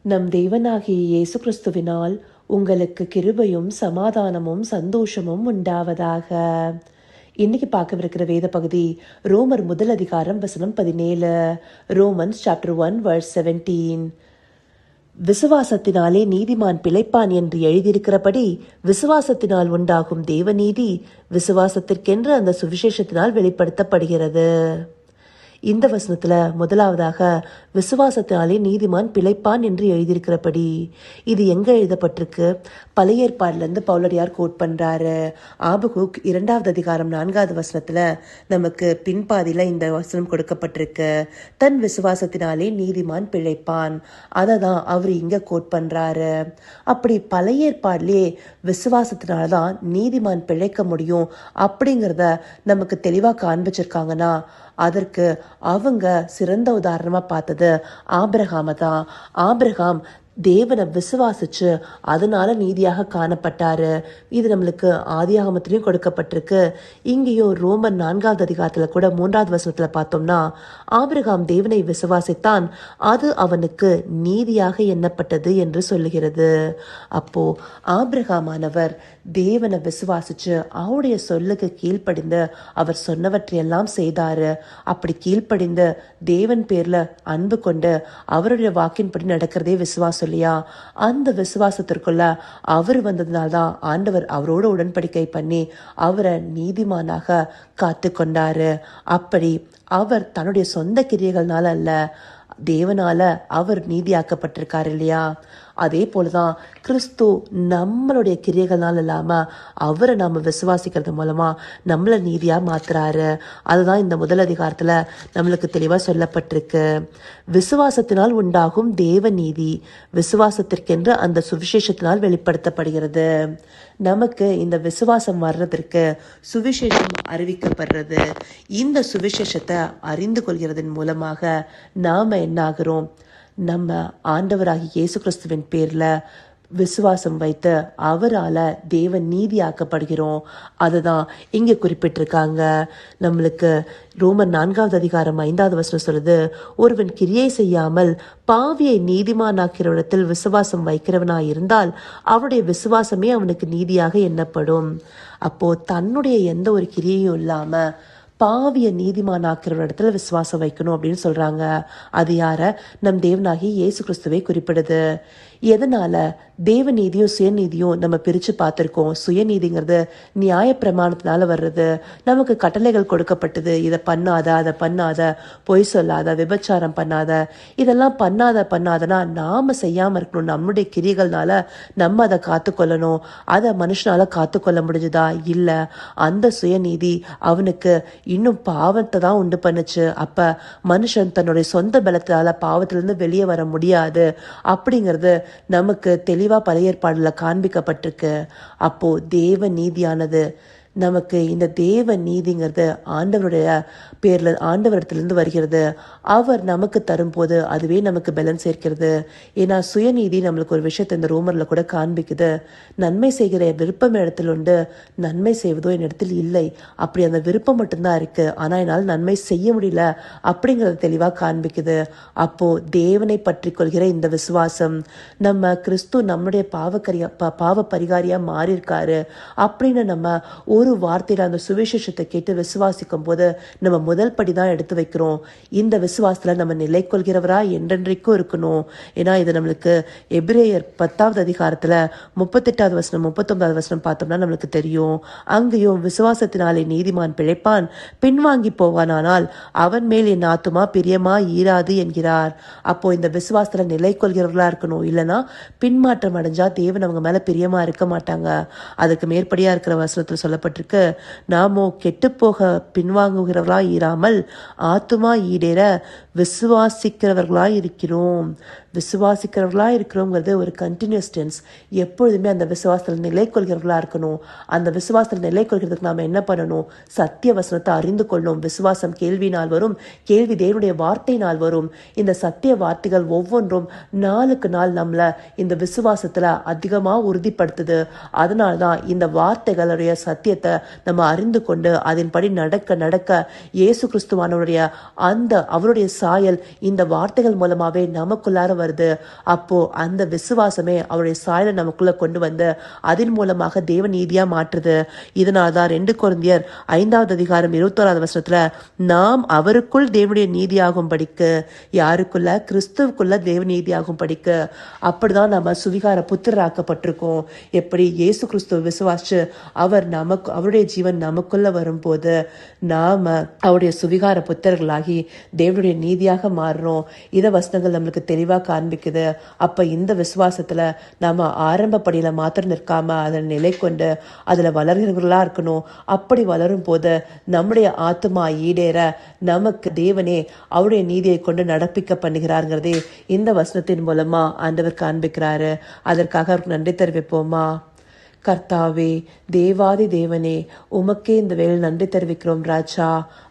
நம் தேவனாகிய இயேசு கிறிஸ்துவினால் உங்களுக்கு கிருபையும் சமாதானமும் சந்தோஷமும் உண்டாவதாக. இன்னைக்கு பார்க்கவிருக்கிற வேத பகுதி ரோமர் 1:17. Romans chapter 1:17. விசுவாசத்தினாலே நீதிமான் பிழைப்பான் என்று எழுதியிருக்கிறபடி விசுவாசத்தினால் உண்டாகும் தேவநீதி விசுவாசத்திற்கென்று அந்த சுவிசேஷத்தினால் வெளிப்படுத்தப்படுகிறது. இந்த வசனத்துல முதலாவதாக விசுவாசத்தினாலே நீதிமான் பிழைப்பான் என்று எழுதியிருக்கிறபடி இது எங்க எழுதப்பட்டிருக்கு? பழைய ஏற்பாடுல இருந்து பவுலடியார் கோட் பண்றாரு. ஆபகுக் 2:4 நமக்கு பின்பாதியில இந்த வசனம் கொடுக்கப்பட்டிருக்கு. தன் விசுவாசத்தினாலே நீதிமான் பிழைப்பான். அதை தான் அவர் இங்க கோட் பண்றாரு. அப்படி பழைய ஏற்பாடுலயே விசுவாசத்தினாலதான் நீதிமான் பிழைக்க முடியும் அப்படிங்கிறத நமக்கு தெளிவா காண்பிச்சிருக்காங்கன்னா அதற்கு அவங்க சிறந்த உதாரணமா பார்த்தது ஆபிரகாம தான். ஆபிரகாம் தேவனை விசுவாசிச்சு அதனால நீதியாக காணப்பட்டாரு. இது நம்மளுக்கு ஆதியாகமத்திலையும் கொடுக்கப்பட்டிருக்கு. இங்கேயும் ரோமர் 4 கூட 3 பார்த்தோம்னா ஆபிரகாம் தேவனை விசுவாசித்தான், அது அவனுக்கு நீதியாக எண்ணப்பட்டது என்று சொல்லுகிறது. அப்போ ஆபிரகாமானவர் தேவனை விசுவாசிச்சு அவருடைய சொல்லுக்கு கீழ்ப்படிந்து அவர் சொன்னவற்றையெல்லாம் செய்தாரு. அப்படி கீழ்ப்படிந்து தேவன் பேர்ல அன்பு கொண்டு அவருடைய வாக்கின்படி நடக்கிறதே விசுவாசம் இல்லையா? அந்த விசுவாசத்திற்குள்ள அவர் வந்ததுனால்தான் ஆண்டவர் அவரோட உடன்படிக்கை பண்ணி அவரை நீதிமானாக காத்து கொண்டாரு. அப்படி அவர் தன்னுடைய சொந்த கிரியைகள்னால அல்ல, தேவனால அவர் நீதியாக்கப்பட்டிருக்காரு இல்லையா? அதே போலதான் கிறிஸ்து நம்மளுடைய கிரியைகள்னால இல்லாம அவரை நாம விசுவாசிக்கிறது மூலமா நம்மள நீதியா மாத்துறாரு. அதுதான் இந்த 1 நம்மளுக்கு தெளிவா சொல்லப்பட்டிருக்கு. விசுவாசத்தினால் உண்டாகும் தேவ நீதி விசுவாசத்திற்கென்று அந்த சுவிசேஷத்தினால் வெளிப்படுத்தப்படுகிறது. நமக்கு இந்த விசுவாசம் வர்றதற்கு சுவிசேஷம் அறிவிக்கப்படுறது. இந்த சுவிசேஷத்தை அறிந்து கொள்கிறதன் மூலமாக நாம என்ன ஆகிறோம்? நம்ம ஆண்டவராகிய இயேசு கிறிஸ்துவின் பேர்ல விசுவாசம் வைத்து அவரால தேவ நீதி ஆக்கப்படுகிறோம். அதுதான் இங்க குறிப்பிட்டிருக்காங்க. நம்மளுக்கு ரோமர் 4:5 சொல்லுது, ஒருவன் கிரியை செய்யாமல் பாவியை நீதிமானாக்கிறவனிடத்தில் விசுவாசம் வைக்கிறவனாய் இருந்தால் அவருடைய விசுவாசமே அவனுக்கு நீதியாக எண்ணப்படும். அப்போ தன்னுடைய எந்த ஒரு கிரியையும் இல்லாம பாவிய நீதிமானாக்கிற இடத்துல விசுவாசம் வைக்கணும் அப்படின்னு சொல்றாங்க. அது யார? நம் தேவனாகி இயேசு கிறிஸ்துவை குறிப்பிடுது. எதனால தேவநீதியும் சுயநீதியும் நம்ம பிரிச்சு பார்த்திருக்கோம். சுயநீதிங்கிறது நியாய பிரமாணத்தினால வர்றது. நமக்கு கட்டளைகள் கொடுக்கப்பட்டது, இதை பண்ணாத, அதை பண்ணாத, பொய் சொல்லாத, விபச்சாரம் பண்ணாத, இதெல்லாம் பண்ணாதனா நாம செய்யாம இருக்கணும். நம்முடைய கிரிகள்னால நம்ம அதை காத்துக்கொள்ளணும். அதை மனுஷனால காத்துக்கொள்ள முடிஞ்சுதா? இல்ல. அந்த சுயநீதி அவனுக்கு இன்னும் பாவத்தை தான் உண்டு பண்ணுச்சு. அப்ப மனுஷன் தன்னுடைய சொந்த பலத்தினால பாவத்திலிருந்து வெளியே வர முடியாது அப்படிங்கிறது நமக்கு தெளிவா பழைய ஏற்பாடுல காண்பிக்கப்பட்டிருக்கு. அப்போ தேவ நீதியானது நமக்கு, இந்த தேவ நீதிங்கிறது ஆண்டவருடைய பேர்ல ஆண்டவரிடத்திலிருந்து வருகிறது. அவர் நமக்கு தரும்போது அதுவே நமக்கு பலன் சேர்க்கிறது. ஏன்னா சுயநீதி நம்மளுக்கு ஒரு விஷயத்தை இந்த ரோமர்ல கூட காண்பிக்குது. நன்மை செய்கிற விருப்பம் இடத்துல உண்டு, நன்மை செய்வதோ என் இடத்தில் இல்லை. அப்படி அந்த விருப்பம் மட்டும்தான் இருக்கு, ஆனா என்னால் நன்மை செய்ய முடியல அப்படிங்கறத தெளிவா காண்பிக்குது. அப்போ தேவனை பற்றி கொள்கிற இந்த விசுவாசம், நம்ம கிறிஸ்து நம்முடைய பாவ பரிகாரியா மாறி இருக்காரு அப்படின்னு நம்ம ஒரு வார்த்தையில அந்த சுவிசேஷத்தை கேட்டு விசுவாசிக்கும் போது நம்ம முதல் படிதான் எடுத்து வைக்கிறோம். இந்த விசுவாசத்துல நம்ம நிலை கொள்கிறவரா என்றென்றைக்கும் இருக்கணும். ஏன்னா இது நம்மளுக்கு எபிரேயர் 10 38 39 பார்த்தோம்னா நம்மளுக்கு தெரியும். அங்கேயும் விசுவாசத்தினாலே நீதிமான் பிழைப்பான், பின்வாங்கி போவானால் அவன் மேல் என் ஆத்துமா பிரியமா ஈராது என்கிறார். அப்போ இந்த விசுவாசத்துல நிலை கொள்கிறவர்களா இருக்கணும். இல்லைன்னா பின்மாற்றம் அடைஞ்சா தேவன் அவங்க மேல பிரியமா இருக்க மாட்டாங்க. அதுக்கு மேற்படியா இருக்கிற வசனத்துல சொல்லப்பட்டிருக்கு, நாமோ கெட்டு போக பின்வாங்குகிறவர்களாய் இராமல் ஆத்துமா ஈடேற விசுவாசிக்கிறவர்களாய் இருக்கிறோம். விசுவாசிக்கிறவர்களாக இருக்கிறோங்கிறது ஒரு கண்டினியூஸ் டென்ஸ். எப்பொழுதுமே அந்த விசுவாசத்தில் நிலை கொள்கிறவர்களா இருக்கணும். அந்த விசுவாசத்தில் நிலை கொள்கிறதுக்கு நாம என்ன பண்ணணும்? சத்திய வசனத்தை அறிந்து கொள்ளணும். விசுவாசம் கேள்வினால் வரும், கேள்வி தேவனுடைய வார்த்தையினால் வரும். இந்த சத்திய வார்த்தைகள் ஒவ்வொன்றும் நாளுக்கு நாள் நம்மள இந்த விசுவாசத்துல அதிகமா உறுதிப்படுத்துது. அதனால்தான் இந்த வார்த்தைகளுடைய சத்தியத்தை நம்ம அறிந்து கொண்டு அதன்படி நடக்க நடக்க இயேசு கிறிஸ்துவானவருடைய அந்த அவருடைய சாயல் இந்த வார்த்தைகள் மூலமாவே நமக்குள்ளார வருது. அப்போ அந்த விசுவாசமே அவருடைய சாயலை நமக்குள்ள கொண்டு வந்து அதன் மூலமாக தேவ நீதியா மாற்றுது. இதனால்தான் 2 கொரிந்தியர் 5வது அதிகாரம் 21வது வசனத்துல நாம் அவருக்குள் தேவனுடைய நீதியாகும் படிக்கு, யாருக்குள்ள? கிறிஸ்துவுக்குள்ள தேவ நீதியாகும் படிக்கு. அப்படிதான் நம்ம சுவிகார புத்திரராக்கப்பட்டிருக்கோம். எப்படி? இயேசு கிறிஸ்துவ விசுவாசிச்சு அவருடைய ஜீவன் நமக்குள்ள வரும்போது நாம அவருடைய சுவிகார புத்திரர்களாகி தேவனுடைய நீதியாக மாறுறோம். இத வசனங்கள் நம்மளுக்கு தெளிவா காண்பிக்குது. அப்ப இந்த விசுவாசத்துல நாம ஆரம்ப படியில மாத்திரம் நிற்காம அதில் நிலை கொண்டு அதுல வளர்கிறவர்களா இருக்கணும். அப்படி வளரும் போது நம்முடைய ஆத்துமா ஈடேற நமக்கு தேவனே அவருடைய நீதியை கொண்டு நடப்பிக்க பண்ணுகிறாருங்கிறதே இந்த வசனத்தின் மூலமா ஆண்டவர் காண்பிக்கிறாரு. அதற்காக அவருக்கு நன்றி தெரிவிப்போமா? கர்த்தாவே, தேவாதி தேவனே, உமக்கே இந்த வேளை நன்றி தெரிவிக்கிறோம் ராஜா.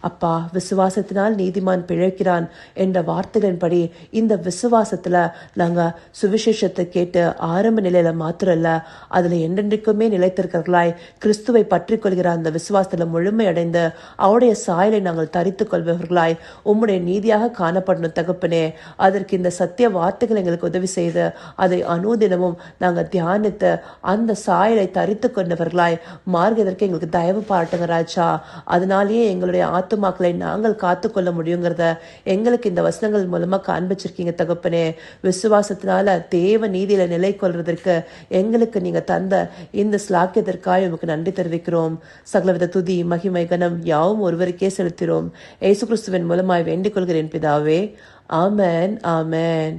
அப்பா, விசுவாசத்தினால் நீதிமான் பிழைக்கிறான் என்ற வார்த்தைகளின்படி இந்த விசுவாசத்துல நாங்க சுவிசேஷத்தை கேட்டு ஆரம்ப நிலையில மாத்திரம் இல்ல, அதுல என்றென்றைக்குமே நிலைத்திருக்கிறவர்களாய் கிறிஸ்துவை பற்றி கொள்கிற அந்த விசுவாசத்துல முழுமை அடைந்து அவருடைய சாயலை நாங்கள் தரித்து கொள்பவர்களாய் உம்முடைய நீதியாக காணப்படணும் தகப்பனே. அதற்கு இந்த சத்திய வார்த்தைகள் எங்களுக்கு உதவி செய்து அதை அனுதினமும் நாங்கள் தியானித்து அந்த சாயலை தரித்து கொண்டவர்களாய் மாறுவதற்கு எங்களுக்கு தயவு பாராட்டுங்க ராஜா. அதனாலேயே எங்களுடைய ஆத்துமாக்களை நாங்கள் காத்துக்கொள்ள முடியுங்கிறத எங்களுக்கு இந்த வசனங்கள் மூலமா காண்பிச்சிருக்கீங்க தகப்பனே. விசுவாசத்தினால தேவ நீதியில நிலை கொள்வதற்கு எங்களுக்கு நீங்க தந்த இந்த ஸ்லாக்கியத்திற்காக உமக்கு நன்றி தெரிவிக்கிறோம். சகலவித துதி மகிமை கனம் யாவும் ஒருவருக்கே செலுத்திறோம். இயேசு கிறிஸ்துவின் மூலமாய் வேண்டிக் கொள்கிறேன் பிதாவே. ஆமென், ஆமென்.